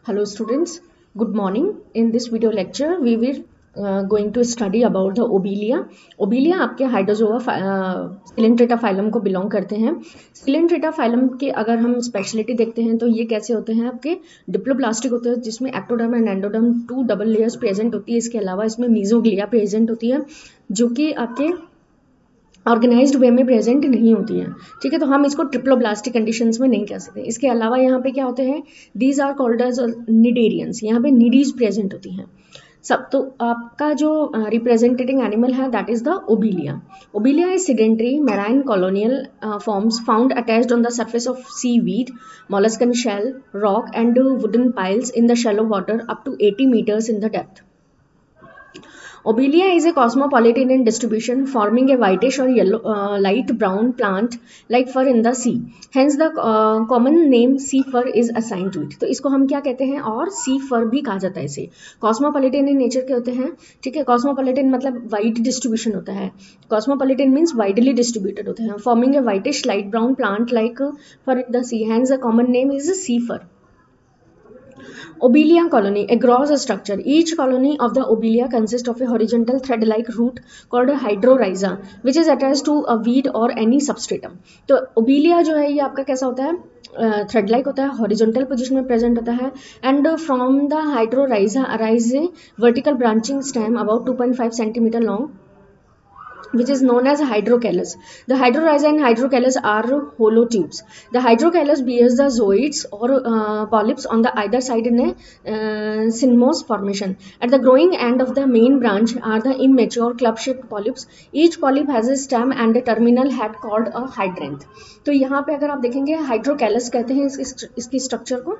Hello students, good morning. In this video lecture we will going to study about the obelia. Obelia आपके Hydrozoa Coelenterata phylum को belong करते हैं. Coelenterata phylum के अगर हम speciality देखते हैं तो ये कैसे होते हैं, आपके डिप्लोब्लास्टिक होते हैं जिसमें ectoderm and endoderm 2 double layers present होती है. इसके अलावा इसमें मीजोग्लिया प्रेजेंट होती है जो कि आपके ऑर्गेनाइज्ड वे में प्रेजेंट नहीं होती है. ठीक है, तो हम इसको ट्रिप्लोब्लास्टिक कंडीशंस में नहीं कह सकते. इसके अलावा यहाँ पे क्या होते हैं, these are called as cnidarians. यहाँ पे निडीज प्रेजेंट होती हैं सब. तो आपका जो रिप्रेजेंटेटिंग एनिमल है that is the obelia. Obelia is sedentary marine colonial forms found attached on the surface of seaweed, molluscan shell, rock and wooden piles in the shallow water up to 80 meters in the depth. Obelia is a cosmopolitan in distribution, forming a whitish or yellow, light brown plant like fur in the sea. Hence the common name sea fir is assigned to it. तो इसको हम क्या कहते हैं, और sea fir भी कहा जाता है इसे. Cosmopolitan in nature के होते हैं. ठीक है, cosmopolitan मतलब wide distribution होता है. Cosmopolitan means widely distributed होते हैं. Forming a whitish light brown plant like fur in the sea. Hence the common name is sea fir. Obelia colony, a gross structure. Each colony of the obelia consists of a horizontal thread-like root called a hydrorhiza, which is attached to a weed or any substratum. तो obelia जो है ये आपका कैसा होता है, thread like होता है, हॉरिजॉन्टल पोजीशन में प्रेजेंट होता है. And from the hydrorhiza arise a vertical branching stem about 2.5 centimetre long which is known as hydrocalus. The hydrorhiza and hydrocalus are hollow tubes. The hydrocalus bears the zooids or polyps on the either side in a cymose formation. At the growing end of the main branch are the immature club-shaped polyps. Each polyp has a stem and a terminal head called a hydranth. तो यहाँ पे अगर आप देखेंगे hydrocalus कहते हैं इसकी structure को,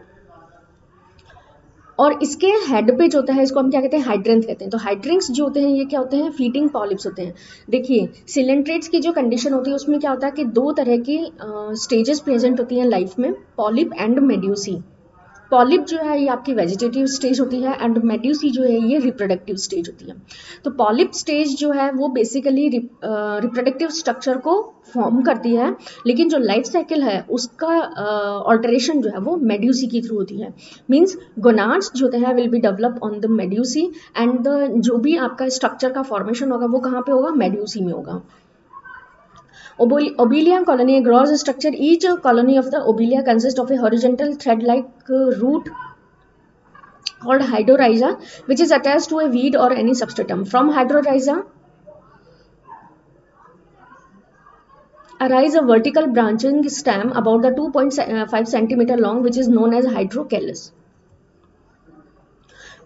और इसके हेड पे जो होता है इसको हम क्या कहते हैं, हाइड्रेंथ कहते हैं. तो हाइड्रेंथ्स जो होते हैं ये क्या होते हैं, फीटिंग पॉलिप्स होते हैं. देखिए सिलेंट्रेट्स की जो कंडीशन होती है उसमें क्या होता है कि दो तरह की स्टेजेस प्रेजेंट होती हैं लाइफ में, पॉलिप एंड मेड्यूसी. पॉलिप जो है ये आपकी वेजिटेटिव स्टेज होती है एंड मेड्यूसी जो है ये रिप्रोडक्टिव स्टेज होती है. तो पॉलिप स्टेज जो है वो बेसिकली रिप्रोडक्टिव स्ट्रक्चर को फॉर्म करती है, लेकिन जो लाइफ साइकिल है उसका ऑल्टरेशन जो है वो मेड्यूसी के थ्रू होती है. मींस गोनाड्स जो होते हैं will be develop on the medusae and जो भी आपका स्ट्रक्चर का फॉर्मेशन होगा वो कहाँ पे होगा, मेड्यूसी में होगा. Obelia colony, a gross structure. Each colony of the obelia consists of a horizontal thread-like root called hydrorhiza, which is attached to a weed or any substratum. From hydrorhiza arise a vertical branching stem about the 2.5 centimeter long, which is known as hydrocalus.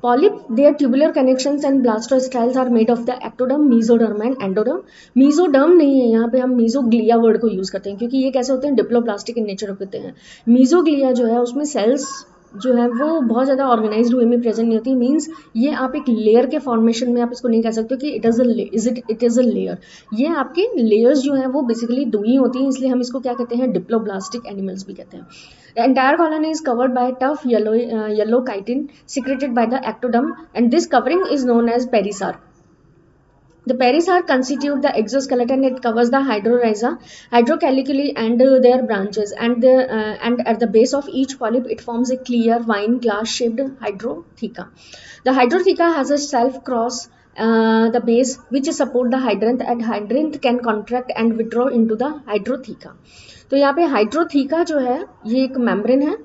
Polyp, their tubular connections and blastocysts are made of the ectoderm, mesoderm and endoderm. Mesoderm नहीं है, यहाँ पे हम mesoglea word को use करते हैं क्योंकि ये कैसे होते हैं, डिप्लोप्लास्टिक इन नेचर होते हैं. mesoglea जो है उसमें सेल्स जो है वो बहुत ज़्यादा ऑर्गेनाइज्ड वे में प्रेजेंट नहीं होती. मींस ये आप एक लेयर के फॉर्मेशन में आप इसको नहीं कह सकते कि इट इज अ लेयर. ये आपके लेयर्स जो है वो बेसिकली दो ही होती हैं, इसलिए हम इसको क्या कहते हैं, डिप्लोब्लास्टिक एनिमल्स भी कहते हैं. The entire colony is covered by tough yellow chitin secreted by the ectoderm, and this covering is known as pericarp. The pericarp constitute the exoskeleton. It covers the hydrorhiza hydrocalically and their branches, and at the base of each polyp it forms a clear wine glass shaped hydrotheca. The hydrotheca has a self cross the base which support the hydranth, and hydranth can contract and withdraw into the hydrotheca. तो यहाँ पे हाइड्रोथीका जो है ये एक membrane है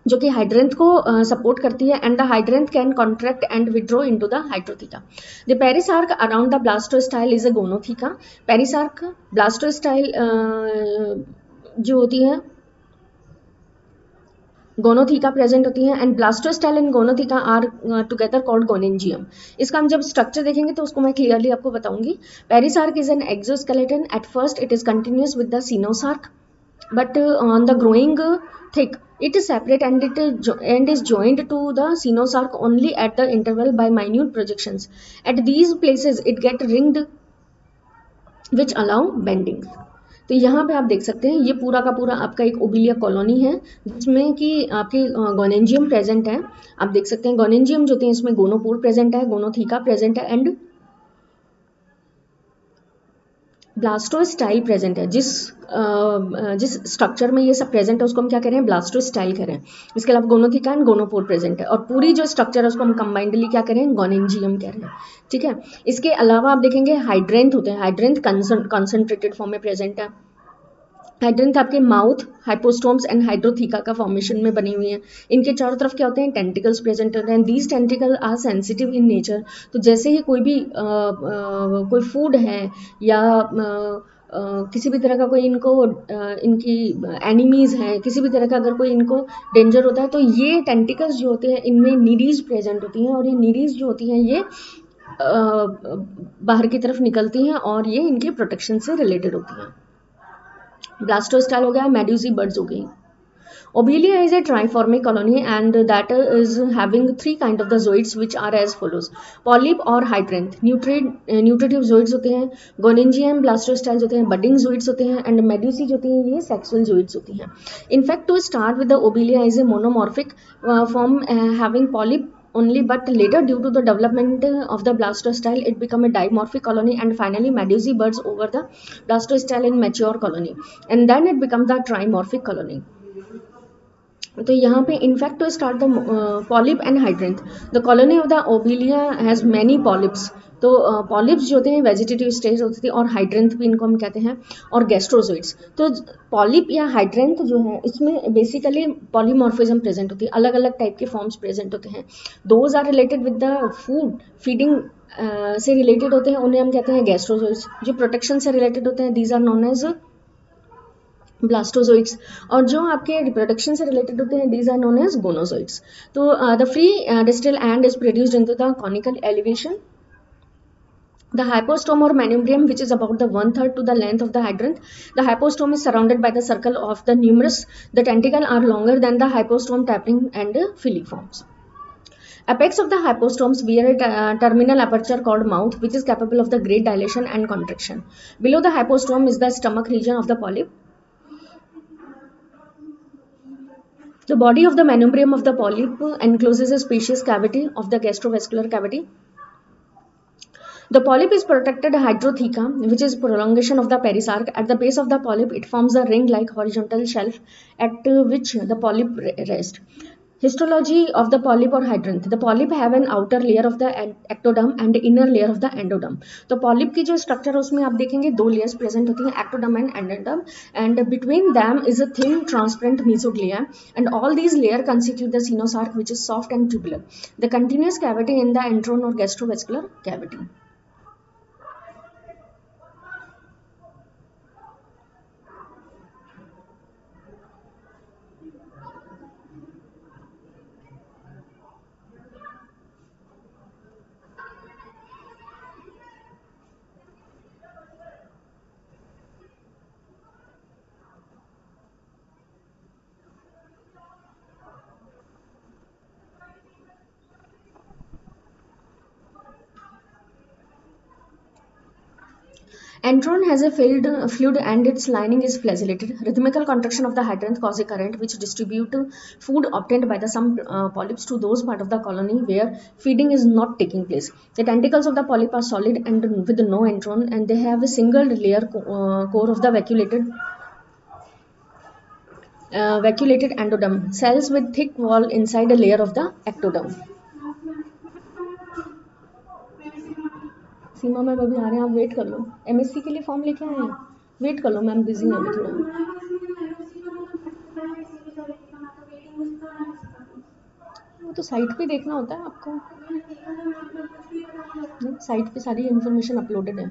जो कि हाइड्रेंथ को सपोर्ट करती है, and the hydranth can contract and withdraw into the hydrotheca. The perisarc around the blastostyle is a gonotheca. Perisarc blastostyle जो होती है गोनोथीका प्रेजेंट होती है, and blastostyle and gonotheca are together called gonangium. इसका हम जब स्ट्रक्चर देखेंगे तो उसको मैं क्लियरली आपको बताऊंगी. Perisarc is an exoskeleton. At first it is continuous with the coenosarc, but on the growing thick it is separate and is joined to the sinosarc only at the interval by minute projections. At these places it get ringed which allow bending. तो यहाँ पे आप देख सकते हैं ये पूरा का पूरा आपका एक ओबेलिया कॉलोनी है जिसमें कि आपके गोनेंजियम प्रेजेंट है. आप देख सकते हैं गोनेंजियम जो होते हैं इसमें गोनोपोर प्रेजेंट है, गोनोथीका प्रेजेंट है, एंड ब्लास्टोस्टाइल प्रेजेंट है, जिस स्ट्रक्चर में ये सब प्रेजेंट है उसको हम क्या कह रहे हैं, ब्लास्टोस्टाइल कह रहे हैं। इसके अलावा गोनोथिका एंड गोनोपोर प्रेजेंट है, और पूरी जो स्ट्रक्चर है उसको हम कंबाइंडली क्या कह रहे हैं, गोनेंजियम कह रहे हैं। ठीक है, इसके अलावा आप देखेंगे हाइड्रेंथ होते हैं, हाइड्रेंथ कंसंट्रेटेड फॉर्म में प्रेजेंट है। हाइड्रेंथ आपके माउथ, हाइपोस्टोम्स एंड हाइड्रोथीका का फॉर्मेशन में बनी हुई है। इनके चारों तरफ क्या होते हैं, टेंटिकल्स प्रेजेंट होते हैं। These tentacle are sensitive in nature. तो जैसे ही कोई भी कोई फूड है या किसी भी तरह का कोई इनको इनकी एनिमीज हैं, किसी भी तरह का अगर कोई इनको डेंजर होता है तो ये टेंटिकल्स जो होते हैं इनमें नीडीज प्रेजेंट होती हैं, और ये नीडीज जो होती हैं ये बाहर की तरफ निकलती हैं और ये इनके प्रोटेक्शन से रिलेटेड होती हैं। ब्लास्टोस्टाइल हो गया, मेड्यूसी बर्ड्स हो गई। Obelia is a triformic colony, and that is having three kind of the zooids which are as follows: polyp और hydranth, nutritive zooids होते हैं, गोनेंजियम ब्लास्टोस्टाइल्स होते हैं, बडिंग zooids होते हैं, एंड मेड्यूसी जो होती हैं ये सेक्सुअल zooids होती हैं। In fact to start with the Obelia is a monomorphic form having polyp only, but later due to the development of the blastostyle it become a dimorphic colony, and finally medusae birds over the blastostyle in mature colony, and then it becomes the trimorphic colony. तो यहाँ पे in fact to start the polyp and hydranth, the colony of the Obelia has many polyps. तो polyps जो होते हैं vegetative stage होती थी, और हाइड्रेंथ भी इनको हम कहते हैं, और गैस्ट्रोजोइड्स। तो पॉलिप या हाइड्रेंथ जो है इसमें बेसिकली पॉलीमॉर्फिज्म प्रेजेंट होती है, अलग अलग टाइप के फॉर्म्स प्रेजेंट होते हैं। Those are related with the food, feeding से रिलेटेड होते हैं, उन्हें हम कहते हैं गैस्ट्रोजोइड्स। जो प्रोटेक्शन से रिलेटेड होते हैं दीज आर नोन एज ब्लास्टोजोइड्स, और जो आपके रिप्रोडक्शन से रिलेटेड होते हैं दीज आर नोन एज गोनोजोइड्स। तो the free distal end is produced into the conical elevation. The hypostome or manubrium, which is about the 1/3 to the length of the hydranth. The hypostome is surrounded by the circle of the numerous. The tentacle are longer than the hypostome tapetum and filiforms. Apex of the hypostomes bear a terminal aperture called mouth, which is capable of the great dilation and contraction. Below the hypostome is the stomach region of the polyp. The body of the manubrium of the polyp encloses a spacious cavity of the gastrovascular cavity. The polyp is protected hydrotheca, which is prolongation of the perisarc. At the base of the polyp, it forms a ring-like horizontal shelf at which the polyp rests. Histology of the polyp or hydranth. The polyp have an outer layer of the ectoderm and inner layer of the endoderm. तो polyp की जो structure है उसमें आप देखेंगे दो layers present होती हैं, ectoderm and endoderm, and between them is a thin transparent mesoglia, and all these layers constitute the coenosarc, which is soft and tubular. The continuous cavity in the entron or gastrovascular cavity. Entron has a fluid and its lining is flagellated. Rhythmical contraction of the hydranth cause a current which distribute food obtained by the some polyps to those part of the colony where feeding is not taking place. The tentacles of the polyp are solid and with no entron, and they have a single layer core of the vacuolated endoderm, cells with thick wall inside a layer of the ectoderm. Seema ma'am अभी आ रहे हैं, आप wait कर लो। MSc के लिए form लेके आए हैं, वेट कर लो मैम, बिजी हैं अभी थोड़ा। वो तो साइट पे देखना होता है आपको, साइट पे सारी इन्फॉर्मेशन अपलोडेड है।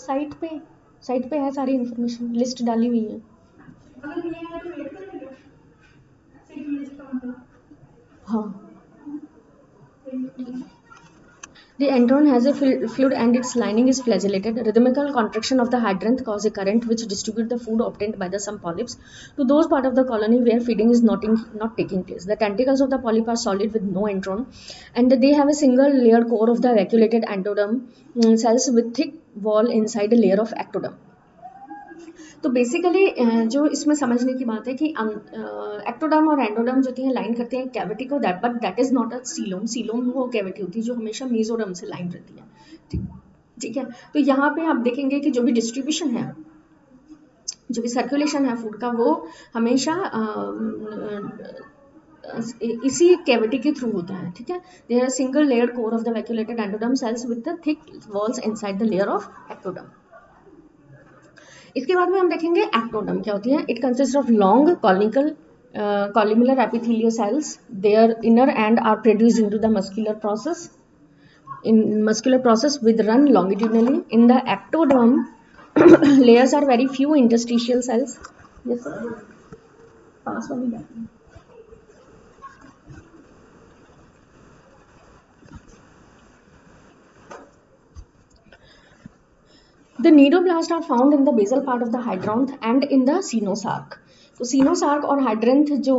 साइट पे है सारी इन्फॉर्मेशन, लिस्ट डाली हुई है। हाँ, the entron has a fluid and its lining is flagellated. Rhythmical contraction of the hydranth cause a current which distribute the food obtained by the some polyps to those part of the colony where feeding is not taking place. The tentacles of the polyp are solid with no entron, and they have a single layered core of the vacuolated endoderm, cells with thick wall inside a layer of ectoderm. तो basically जो इसमें समझने की बात है कि ectoderm और endoderm जो होती हैं लाइन करते हैं कैविटी को, that is not a coelom. Coelom वो कैविटी होती है जो हमेशा मेसोडर्म से लाइन रहती है, ठीक है। तो यहाँ पे आप देखेंगे कि जो भी डिस्ट्रीब्यूशन है, जो भी सर्कुलेशन है फूड का, वो हमेशा इसी कैविटी के थ्रू होता है, ठीक है। There are single layer core of the vacuolated endoderm cells with the thick walls inside the layer of ectoderm. इसके बाद में हम देखेंगे एक्टोडर्म क्या होती है। It consist of long columnar epithelial cells. Their inner end are produced into the muscular process with run longitudinally. In the ectoderm layers are very few interstitial cells. Yes sir, pass वाली बात है। The nidoblast are found in the basal part of the hydranth and in the coenosarc. तो सीनोसार्क और हाइड्रेंथ जो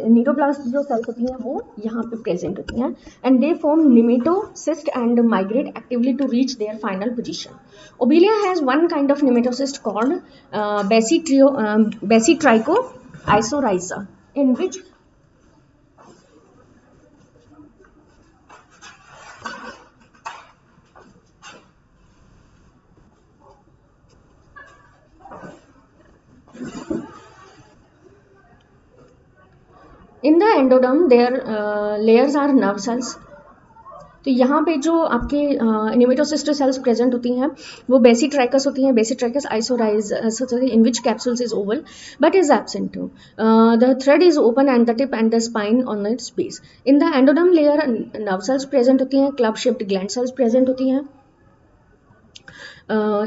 cnidoblast जो sales होती हैं वो यहाँ पे प्रेजेंट होती हैं, and they form nematocyst and migrate actively to reach their final position. Obelia has one kind of nematocyst called basitrichous isorhiza, in which in the endoderm their layers are nerve cells. तो यहाँ पे जो आपके nematocyst sales present होती हैं वो basitrichous होती हैं. Basitrichous isorhiza in which capsules is oval but is absent. The thread is open and the tip and the spine on its base. In the endoderm layer nerve cells present होती हैं, club shaped gland cells present होती हैं.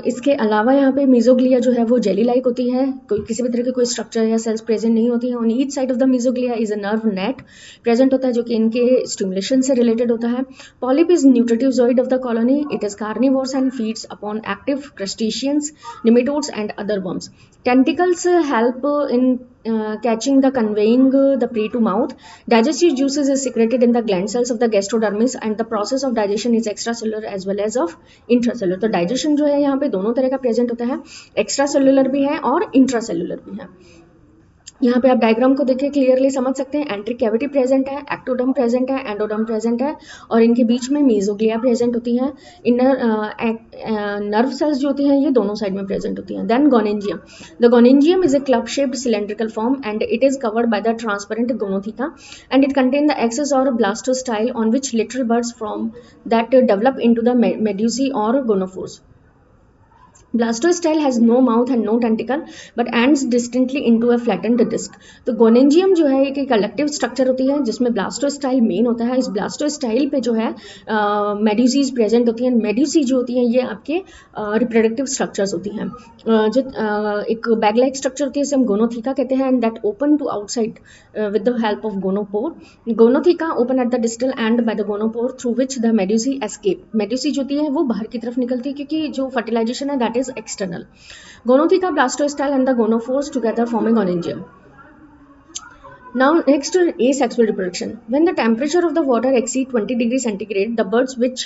इसके अलावा यहाँ पे mesoglea जो है वो जेली लाइक होती है, कोई किसी भी तरह की कोई स्ट्रक्चर या सेल्स प्रेजेंट नहीं होती है. On each side of the mesoglea is a nerve net present होता है जो कि इनके स्टिमुलेशन से रिलेटेड होता है. Polyp is nutritive zooid of the colony. It is carnivores and feeds upon active crustaceans, nematodes and other worms. Tentacles help in catching the conveying the prey to mouth. Digestive juices is secreted in the gland cells of the gastrodermis and the process of digestion is extracellular as well as of intracellular. तो digestion जो है यहाँ पे दोनों तरह का present होता है, एक्स्ट्रासेलुलर भी है और इंट्रासेलुलर भी है. यहाँ पे आप डायग्राम को देखिए क्लियरली समझ सकते हैं. एंट्रिक कैविटी प्रेजेंट है, एक्टोडर्म प्रेजेंट है, एंडोडर्म प्रेजेंट है और इनके बीच में मेसोग्लिया प्रेजेंट होती हैं. इनर नर्व सेल्स जो होती हैं ये दोनों साइड में प्रेजेंट होती हैं. Then gonangium. The gonangium is a club shaped cylindrical form and it is covered by the transparent gonotheca and it contain the axis और blastostyle on which little buds from that develop into the medusae और gonophores. Blastostyle has no mouth and no tentacle but ends distantly into a flattened disc. तो गोनेंजियम जो है एक collective structure होती है जिसमें ब्लास्टोस्टाइल main होता है. इस ब्लास्टोस्टाइल पे जो है मेड्यूसीज प्रेजेंट होती हैं. मेड्यूसी जो होती हैं ये आपके रिप्रोडक्टिव स्ट्रक्चर्स होती हैं. जो एक बैग लाइक स्ट्रक्चर होती है इसे हम गोनोथिका कहते हैं, and that open to outside with the help of gonopore. Gonotheca open at the distal end by the gonopore through which the medusae escape. Medusae जो होती है वो बाहर की तरफ निकलती है क्योंकि जो फर्टिलाइजेशन है that is external. Gonotheca, blastostyle and the gonophores together form a gonangium. Now next, asexual reproduction. When the temperature of the water exceeds 20 degrees centigrade, the birds which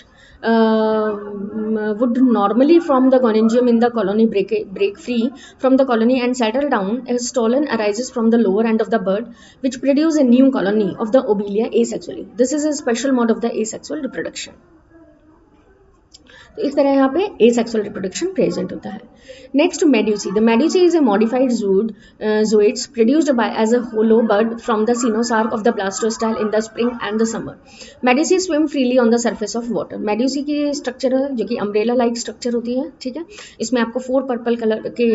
would normally from the gonangium in the colony break free from the colony and settle down. A stolon arises from the lower end of the bird which produce a new colony of the obelia asexually. This is a special mode of the asexual reproduction. तो इस तरह यहाँ पे asexual reproduction present होता है. Next medusae. The medusae is a modified zooids produced by as a hollow bud from the coenosac of the blastostyle in the spring and the summer. Medusae swim freely on the surface of water. Medusae की structure है जो कि umbrella like structure होती है, ठीक है. इसमें आपको 4 पर्पल कलर के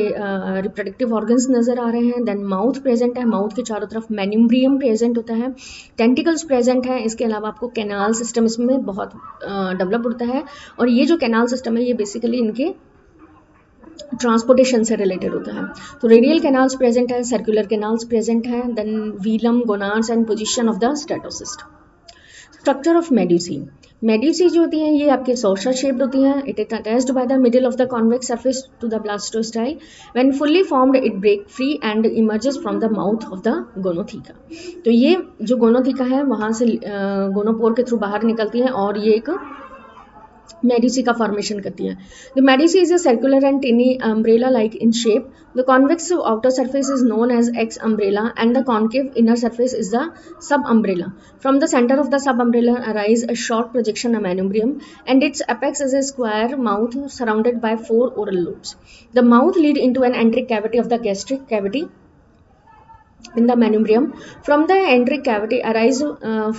रिप्रोडक्टिव ऑर्गन्स नजर आ रहे हैं. देन माउथ प्रेजेंट है, माउथ के चारों तरफ मेनिम्ब्रियम प्रेजेंट होता है, टेंटिकल्स प्रेजेंट है. इसके अलावा आपको कैनाल सिस्टम इसमें बहुत डेवलप होता है और ये जो कैनाल सिस्टम है ये बेसिकली इनके ट्रांसपोर्टेशन से रिलेटेड होता है. तो रेडियल कैनाल्स प्रेजेंट है, सर्कुलर कैनाल्स प्रेजेंट है, then velum, gonads and position of the statocyst. Structure of medusae. Medusae जो होती हैं ये आपके सॉसर शेप्ड होती हैं. It is attached by the middle of the convex surface to the blastostyle. When fully formed it break free and emerges from the mouth of the gonotheca. तो ये जो गोनोथिका है वहाँ से गोनोपोर के थ्रू बाहर निकलती है और ये एक मेडुसी का फॉर्मेशन करती है। The medusae is a circular and tiny umbrella like in shape. The convex outer surface is known as exumbrella and the concave inner surface is the सब umbrella. From the centre of the सब umbrella arise a short projection manubrium and its apex is a square mouth surrounded by 4 oral lobes. The mouth lead into an enteric cavity of the gastric cavity in the manubrium. From the enteric cavity arise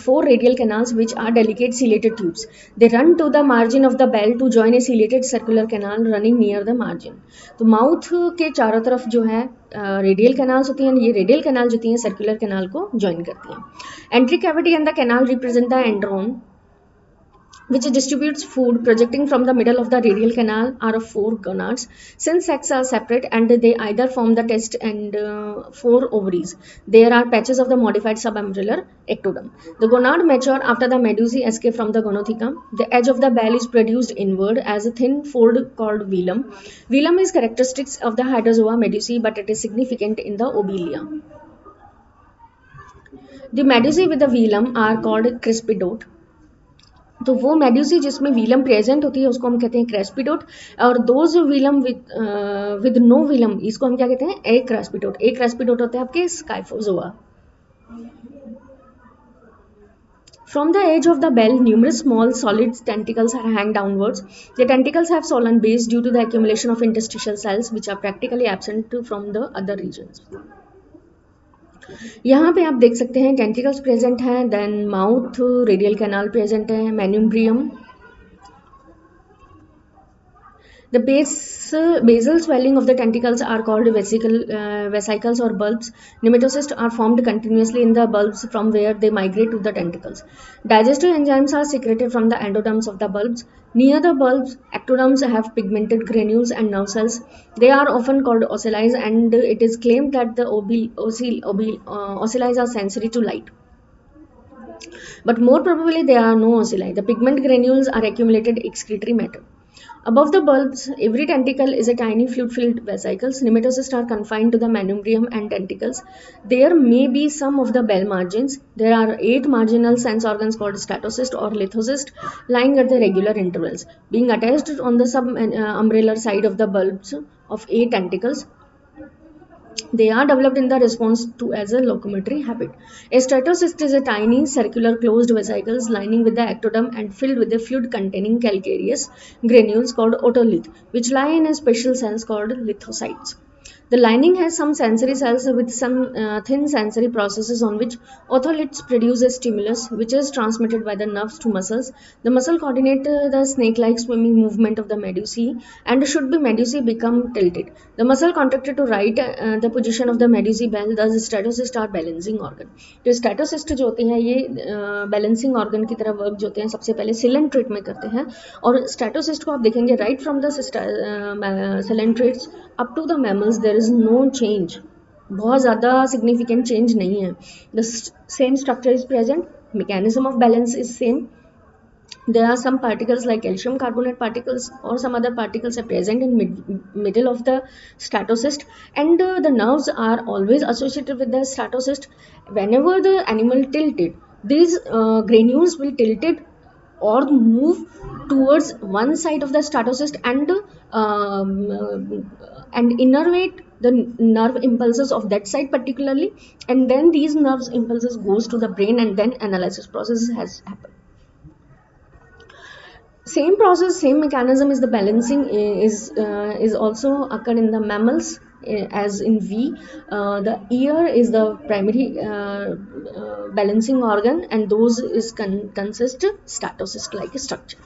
4 radial canals which are delicate ciliated tubes. They run to the margin of the bell to join a ciliated circular canal running near the margin. तो mouth के चारों तरफ जो है radial canals होती हैं, ये radial canal जो होती हैं सर्कुलर कैनाल को ज्वाइन करती हैं। Enteric cavity and the canal represent the enteron which distributes food. Projecting from the middle of the radial canal are of 4 gonads. Since sexes are separate and they either form the test and 4 ovaries, there are patches of the modified subumbellar ectoderm. The gonad mature after the medusae escape from the gonothecum. The edge of the bell is produced inward as a thin fold called velum. Velum is characteristic of the hydrozoa medusae, but it is significant in the obelia. The medusae with the velum are called crispidote. तो वो medusae जिसमें वीलम present होती है उसको हम कहते हैं क्रेस्पिडोट, और दोज वीलम विद नो वीलम इसको हम क्या कहते हैं ए क्रेस्पिडोट। ए क्रेस्पिडोट होते हैं आपके Scyphozoa. From the edge of the bell, numerous small solid tentacles are hang downwards. The tentacles have swollen base due to the accumulation of interstitial cells which are practically absent from the other regions. यहाँ पे आप देख सकते हैं tentacles present हैं, then mouth radial canal present है, manubrium. The basal swelling of the tentacles are called vesicles or bulbs. Nematocysts are formed continuously in the bulbs from where they migrate to the tentacles. Digestive enzymes are secreted from the endoderms of the bulbs. Near the bulbs, ectoderms have pigmented granules and nerve cells. They are often called ocelli, and it is claimed that the ocelli are sensory to light. But more probably, there are no ocelli. The pigment granules are accumulated excretory matter. Above the bulbs, every tentacle is a tiny fluid-filled vesicles. Nematocysts are confined to the manubrium and tentacles. There may be some of the bell margins. There are 8 marginal sense organs called statocyst or lithocyst lying at the regular intervals, being attached on the sub-umbellar side of the bulbs of 8 tentacles. They are developed in the response to as a locomotory habit. A statocyst is a tiny circular closed vesicles lining with the ectoderm and filled with a fluid containing calcareous granules called otolith, which lie in a special cells called lithocytes. The lining has some sensory cells with some thin sensory processes on which otoliths produce a stimulus which is transmitted by the nerves to muscles. The muscle coordinate the snake-like swimming movement of the medusae, and should be medusae become tilted, the muscle contracted to right the position of the medusae bell. Thus statocysts are balancing organ. तो statocyst जो होते हैं ये balancing organ की तरह work जो होते हैं सबसे पहले सिलेंट्रेट में करते हैं, और स्टेटोसिस्ट को आप देखेंगे right from the coelenterates up to the mammals there is no change, बहुत ज़्यादा सिग्निफिकेंट चेंज नहीं है। The same structure is present, mechanism of balance is same. There are some particles like calcium carbonate particles or some other particles are present in middle of the statocyst, and the nerves are always associated with the statocyst. Whenever the animal tilted, these granules will tilted or move towards one side of the statocyst and innervate the nerve impulses of that side particularly, and then these nerves impulses goes to the brain, and then analysis process has happened. Same process, same mechanism is the balancing is also occurred in the mammals as in V. The ear is the primary balancing organ, and those is consist statocyst like structure.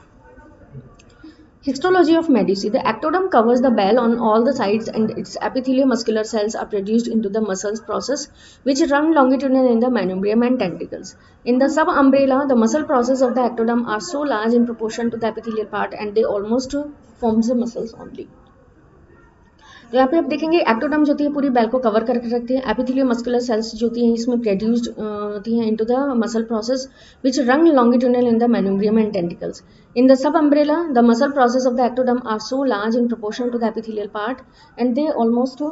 Histology of medusae. The ectoderm covers the bell on all the sides, and its epithelial muscular cells are produced into the muscles process which run longitudinally in the manubrium and tentacles. In the subumbrella, the muscle process of the ectoderm are so large in proportion to the epithelial part, and they almost forms the muscles only. तो यहाँ पे आप देखेंगे ectoderm जो होती है पूरी bell को कवर करके रखती है, एपिथेलियल मस्कुलर सेल्स जो होती हैं इसमें प्रोड्यूस्ड होती हैं into the muscle process which run longitudinal in the manubrium and tentacles. In the सब umbrella the muscle process of the ectoderm are so large in proportion to the epithelial part, and they almost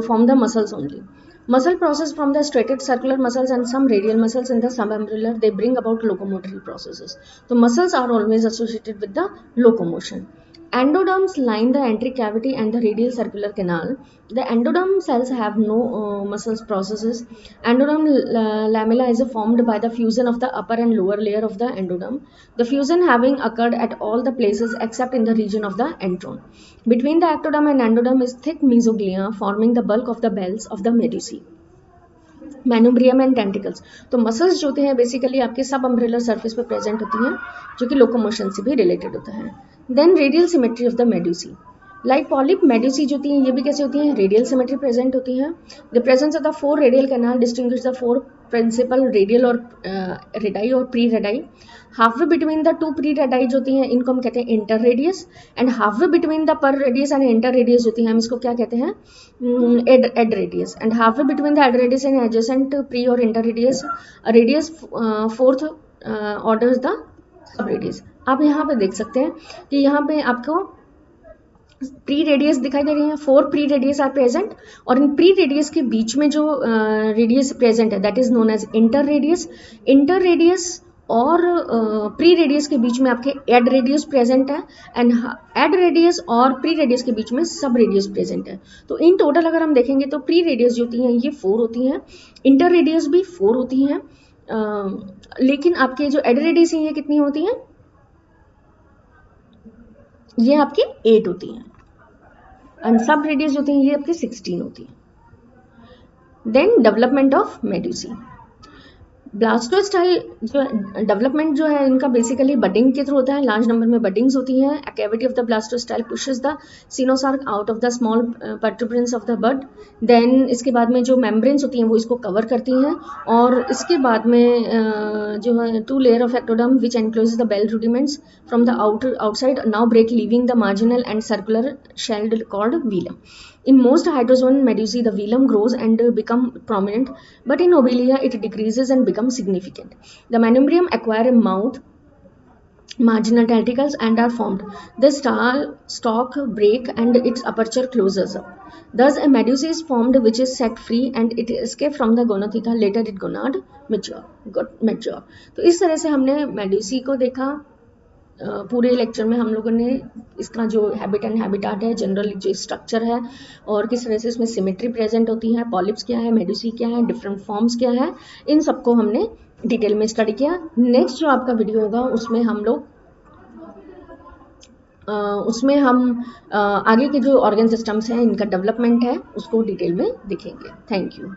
form the muscles only. Muscle process from the striated circular muscles and some radial muscles in the subalveolar, they bring about locomotory processes. So muscles are always associated with the locomotion. Endoderms line the entry cavity and the radial circular canal. The endoderm cells have no muscles processes. Endoderm lamella is formed by the fusion of the upper and lower layer of the endoderm. The fusion having occurred at all the places except in the region of the antron. Between the ectoderm and endoderm is thick mesoglia forming the bulk of the bells of the medusae. Manubrium and tentacles, तो muscles जो होते हैं basically आपके सब अम्ब्रेलर surface पे present होती हैं जो कि लोकोमोशन से भी रिलेटेड होता है. Then radial symmetry of the medusae, like polyp medusae जो होती हैं ये भी कैसे होती हैं, रेडियल सिमेट्री प्रेजेंट होती हैं. The presence of the 4 radial canal distinguish the 4 principal radial और रेडाई और perradii. Halfway between the 2 perradii जो होती हैं इनको हम कहते हैं interradius, and halfway between the perradius and interradius होती हैं हम इसको क्या कहते हैं, adradius. And halfway between the adradius and adjacent per और interradius radius 4th orders the sub radius. आप यहाँ पे देख सकते हैं कि यहाँ पे आपको प्री रेडियस दिखाई दे रही है, 4 प्री रेडियस आर प्रेजेंट, और इन प्री रेडियस के बीच में जो रेडियस प्रेजेंट है that is known as inter radius. Inter radius और प्री रेडियस के बीच में आपके एड रेडियस प्रेजेंट है, एंड एड रेडियस और प्री रेडियस के बीच में सब रेडियस प्रेजेंट है. तो इन टोटल अगर हम देखेंगे तो प्री रेडियस जो होती हैं ये 4 होती हैं, इंटर रेडियस भी 4 होती हैं, लेकिन आपके जो एड रेडियस हैं ये कितनी होती हैं, ये आपकी 8 होती हैं, एंड सब रेडियस जो होती हैं ये आपकी 16 होती है. Then development of medusae. Blastostyle जो डेवलपमेंट जो है इनका बेसिकली बडिंग के थ्रू होता है, लार्ज नंबर में बडिंग्स होती हैं. Cavity of the blastostyle pushes the coenosarc out of the small protuberance of the bud. Then इसके बाद में जो मेम्ब्रेन्स होती हैं वो इसको कवर करती हैं, और इसके बाद में जो है 2 layer of ectoderm which enclose the bell rudiments from the outside now break leaving the marginal and circular shelf called velum. In most hydrozoan medusae, the velum grows and become prominent, but in Obelia it decreases and becomes significant. The manubrium acquire a mouth, marginal tentacles, and are formed. The stalk break and its aperture closes up. Thus, a medusa is formed which is set free and it escapes from the gonotheca. Later, it got mature. तो इस तरह से हमने medusae को देखा. पूरे lecture में हम लोगों ने इसका जो हैबिट एंड हैबिटाट है, जनरल जो स्ट्रक्चर है और किस तरह से इसमें सिमेट्री प्रेजेंट होती है, पॉलिप्स क्या है, मेडुसी क्या है, डिफरेंट फॉर्म्स क्या है, इन सबको हमने डिटेल में स्टडी किया. नेक्स्ट जो आपका वीडियो होगा उसमें हम आगे के जो ऑर्गन सिस्टम्स हैं इनका डेवलपमेंट है उसको डिटेल में देखेंगे. Thank you.